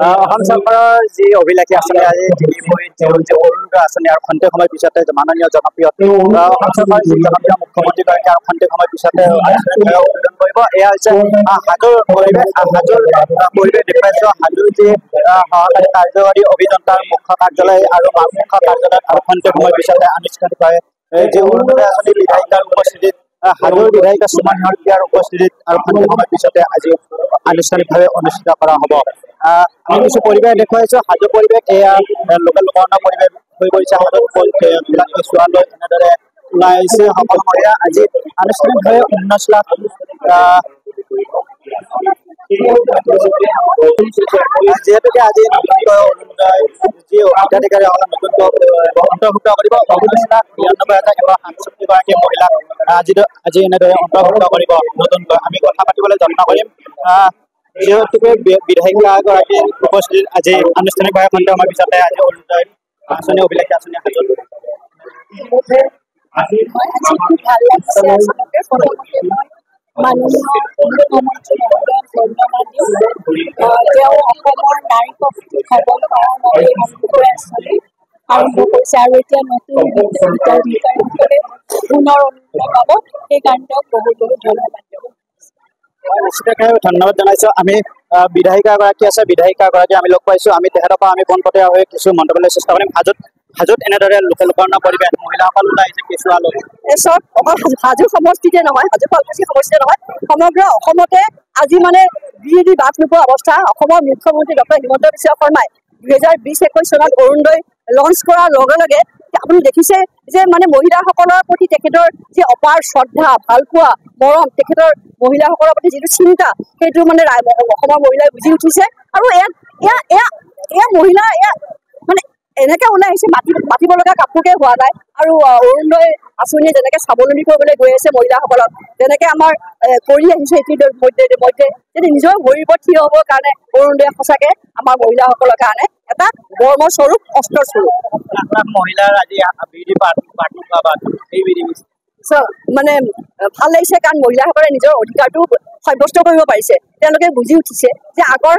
অসম চৰকাৰৰ যি অভিলাষী আঁচনি আজি তিনিমুখী অৰুণোদয় আঁচনি আৰু খন্তেক সময়ৰ পিছতে মাননীয় জনপ্ৰিয় অসম চৰকাৰৰ যি জনপ্ৰিয় মুখ্যমন্ত্ৰীগৰাকী আৰু খন্তেক সময়ৰ পিছতে উদ্বোধন কৰিব। এয়া হৈছে হাজোৰ পৰিৱেশ। হাজোৰ পৰিৱেশ দেখুৱাইছো। হাজোৰ যি সহকাৰী কাৰ্যবাহী অভিযন্তাৰ মুখ্য কাৰ্যালয় আৰু মুখ্য কাৰ্যালয়ত আৰু খন্তেক সময়ৰ পিছতে আনুষ্ঠানিকভাৱে যি অৰুণোদয় আঁচনি বিধায়িকাৰ উপস্থিতিত হাজোৰ বিধায়িকা সুমন শইকীয়াৰ উপস্থিতিত আৰু খন্তেক সময়ৰ পিছতে আজি আনুষ্ঠানিকভাৱে অনুষ্ঠিত কৰা হ'ব। আমি কিছু পৰিৱেশ দেখুৱাইছো। হাজো পৰিৱেশ এয়া লোকেল লোকৰণৰ পৰিৱেশ হৈ পৰিছে। হাজোত কেঁচুৱালৈ এনেদৰে ওলাই আহিছে সকলো মহিলা। আজি আনুষ্ঠানিকভাৱে 19 লাখ যিহেতুকে আজি নতুনকৈ অৰুণোদয় যি হিতাধিকাৰীসকলে নতুনকৈ অন্তৰ্ভুক্ত কৰিব 19,93,167 গৰাকী মহিলাক আজি এনেদৰে অন্তৰ্ভুক্ত কৰিব নতুনকৈ। আমি কথা পাতিবলৈ যত্ন কৰিম। যিহেতুকে বিধায়িকাগৰাকীৰ উপস্থিতিত আজি আনুষ্ঠানিকভাৱে খন্তেক সময়ৰ পিছতে আজি অৰুণোদয় আঁচনি অভিলাষী আঁচনি হাজোত ভাল লাগিছে। আচলতে প্ৰথমতে মই মাননীয় মুখ্যমন্ত্ৰী মহোদয়ক ধন্যবাদ দিওঁ। তেওঁ অসমৰ নাৰী শক্তি সবলীকৰণৰ বাবে অৰুণোদয় আঁচনি আৰম্ভ কৰিছে আৰু এতিয়া নতুন হিতাধিকাৰীসকলে পুনৰ অৰুণোদয় পাব। সেইকাৰণে তেওঁক বহুত বহুত ধন্যবাদ দিওঁ। ধন্যবাদ জনাইছো। আমি বিধায়িকাগৰাকী আছে, বিধায়িকাগৰাকী আমি লগ পাইছো। আমি তেখেতৰ পৰা আমি পোনপটীয়া হৈ কিছু মন্তব্য চেষ্টা কৰিম। হাজোত এনেদৰে লোককৰণৰ পৰিৱেশ মহিলাসকল ওলাই আহিছে কেঁচুৱালৈ। চব অকল হাজো সমষ্টিতে নহয়, হাজো শুৱালকুছি সমষ্টিতে নহয়, সমগ্ৰ অসমতে আজি মানে বিৰোধী বাট নোপোৱা অৱস্থা। অসমৰ মুখ্যমন্ত্ৰী ডক্টৰ হিমন্ত বিশ্ব শৰ্মাই 2020-21 চনত অৰুণোদয় লঞ্চ কৰাৰ লগে লগে আপুনি দেখিছে যে মানে মহিলাসকলৰ প্ৰতি তেখেতৰ যি অপাৰ শ্ৰদ্ধা, ভালপোৱা, মৰম, তেখেতৰ মহিলাসকলৰ প্ৰতি যিটো চিন্তা, সেইটো মানে অসমৰ মহিলাই বুজি উঠিছে। আৰু এয়া মহিলা মানে এনেকে ওলাই আহিছে, মাতিব লগা কাপোৰকে হোৱা নাই। আৰু অৰুণোদয় আঁচনিয়ে যেনেকে স্বাৱলম্বী কৰিবলৈ গৈ আছে মহিলাসকলক, যেনেকে আমাৰ কৰি আহিছে ইতিমধ্যে যদি নিজৰ ভৰিৰ ওপৰত থিয় হ'বৰ কাৰণে অৰুণোদয় সঁচাকে আমাৰ মহিলাসকলৰ কাৰণে এটা বৰ্মস্বৰূপ, অস্ত্ৰস্বৰূপ। মহিলাৰ আজি মানে ভাল লাগিছে, কাৰণ মহিলাসকলে নিজৰ অধিকাৰটো সাব্যস্ত কৰিব পাৰিছে। তেওঁলোকে বুজি উঠিছে যে আগৰ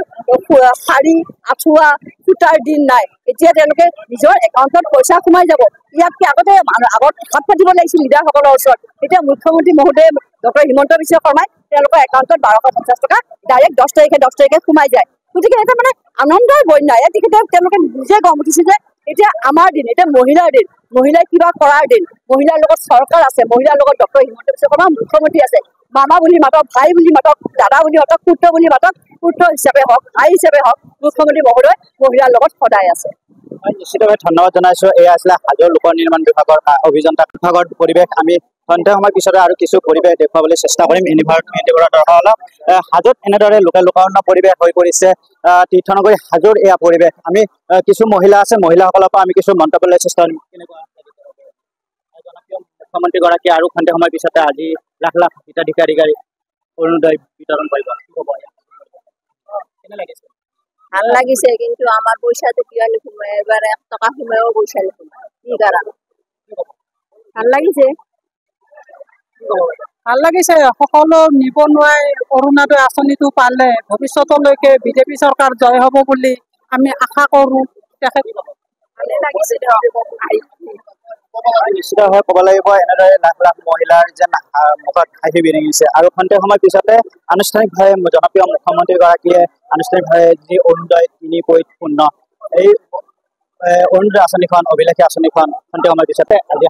শাৰী, আঁঠুৱা, সূতাৰ দিন নাই। এতিয়া তেওঁলোকে নিজৰ একাউণ্টত পইচা সোমাই যাব। ইয়াতকে আগত হাত পাতিব লাগিছিল লিডাৰসকলৰ ওচৰত। এতিয়া মুখ্যমন্ত্ৰী মহোদয় ডক্টৰ হিমন্ত বিশ্ব শৰ্মাই তেওঁলোকৰ একাউণ্টত 1250 টকা ডাইৰেক্ট 10 তাৰিখে সোমাই যায়। গতিকে এটা মানে আনন্দৰ বন্যা। তেওঁলোকে নিজে গম উঠিছে যে এতিয়া আমাৰ দিন, এতিয়া মহিলাৰ দিন, মহিলাই কিবা কৰাৰ দিন। মহিলাৰ লগত চৰকাৰ আছে, মহিলাৰ লগত ডক্টৰ হিমন্ত বিশ্ব শৰ্মা মুখ্যমন্ত্ৰী আছে। মামা বুলি মাতক, ভাই বুলি মাতক, দাদা বুলি মাতক, পুত্ৰ বুলি মাতক, পুত্ৰ হিচাপে হওক, ভাই হিচাপে হওক, মুখ্যমন্ত্ৰী মহোদয় মহিলাৰ লগত সদায় আছে। নিশ্চিতভাৱে ধন্যবাদ জনাইছো। এয়া আছিলে হাজোৰ লোক নিৰ্মাণ বিভাগৰ অভিযন্তা বিভাগৰ পৰিৱেশ। আমি খন্তেক সময়ৰ পিছতে আৰু কিছু পৰিৱেশ দেখুৱাবলৈ চেষ্টা কৰিম। হাজোত এনেদৰে লোককৰণৰ পৰিৱেশ হৈ পৰিছে। তীৰ্থনগৰী হাজোৰ এয়া পৰিৱেশ। আমি কিছু মহিলা আছে, মহিলাসকলৰ পৰা আমি কিছু মন্তব্য লৈ চেষ্টা কৰিম। জনপ্ৰিয় মুখ্যমন্ত্ৰীগৰাকী আৰু খন্তেক সময়ৰ পিছতে আজি লাখ লাখ হিতাধিকাৰী অৰুণোদয় বিতৰণ কৰিব। কেনে লাগিছে? ভাল লাগিছে, কিন্তু আমাৰ পইচাটো কিয় নোসোমায়? এবাৰ 1 টকা সোমায়ও পইচা নোসোমায়। কি কাৰণ? ভাল লাগিছে। সকলো নিবনুৱাই অৰুণোদয় আঁচনিটো পালে ভৱিষ্যতলৈকে বিজেপি চৰকাৰ জয় হ'ব বুলি আমি আশা কৰোঁ। ভালে লাগিছে ধৰক। নিশ্চিতভাৱে ক'ব লাগিব, এনেদৰে লাখ লাখ মহিলাৰ যেন মুখত হাঁহি বিৰিঙিছে। আৰু খন্তেক সময়ৰ পিছতে আনুষ্ঠানিকভাৱে জনপ্ৰিয় মুখ্যমন্ত্ৰীগৰাকীয়ে আনুষ্ঠানিকভাৱে যি অৰুণোদয় 3.0 এই অৰুণোদয় আঁচনিখন, অভিলাষী আঁচনিখন খন্তেক সময়ৰ পিছতে আজি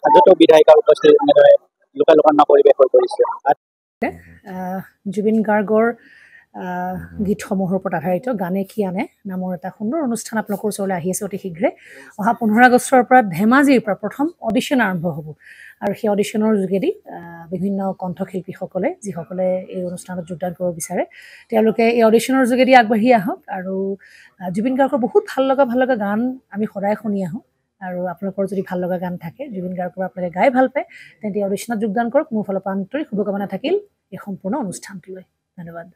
হাজোতো বিধায়িকাৰ উপস্থিত এনেদৰে লোককৰণৰ পৰিৱেশ হৈ পৰিছে। জুবিন গাৰ্গৰ গীতসমূহৰ ওপৰত আধাৰিত গানে কি আনে নামৰ এটা সুন্দৰ অনুষ্ঠান আপোনালোকৰ ওচৰলৈ আহি আছে অতি শীঘ্ৰে। অহা 15 আগষ্টৰ পৰা ধেমাজিৰ পৰা প্ৰথম অডিশ্যন আৰম্ভ হ'ব। আৰু সেই অডিশ্যনৰ যোগেদি বিভিন্ন কণ্ঠশিল্পীসকলে, যিসকলে এই অনুষ্ঠানত যোগদান কৰিব বিচাৰে, তেওঁলোকে এই অডিশ্যনৰ যোগেদি আগবাঢ়ি আহক। আৰু জুবিন গাৰ্গৰ বহুত ভাল লগা গান আমি সদায় শুনি আহোঁ। আৰু আপোনালোকৰ যদি ভাল লগা গান থাকে, জুবিন গাৰ্গৰ আপোনালোকে গাই ভাল পায়, তেন্তে অডিশ্যনত যোগদান কৰক। মোৰ ফালৰ পৰা আন্তৰিক শুভকামনা থাকিল এই সম্পূৰ্ণ অনুষ্ঠানটোলৈ। ধন্যবাদ।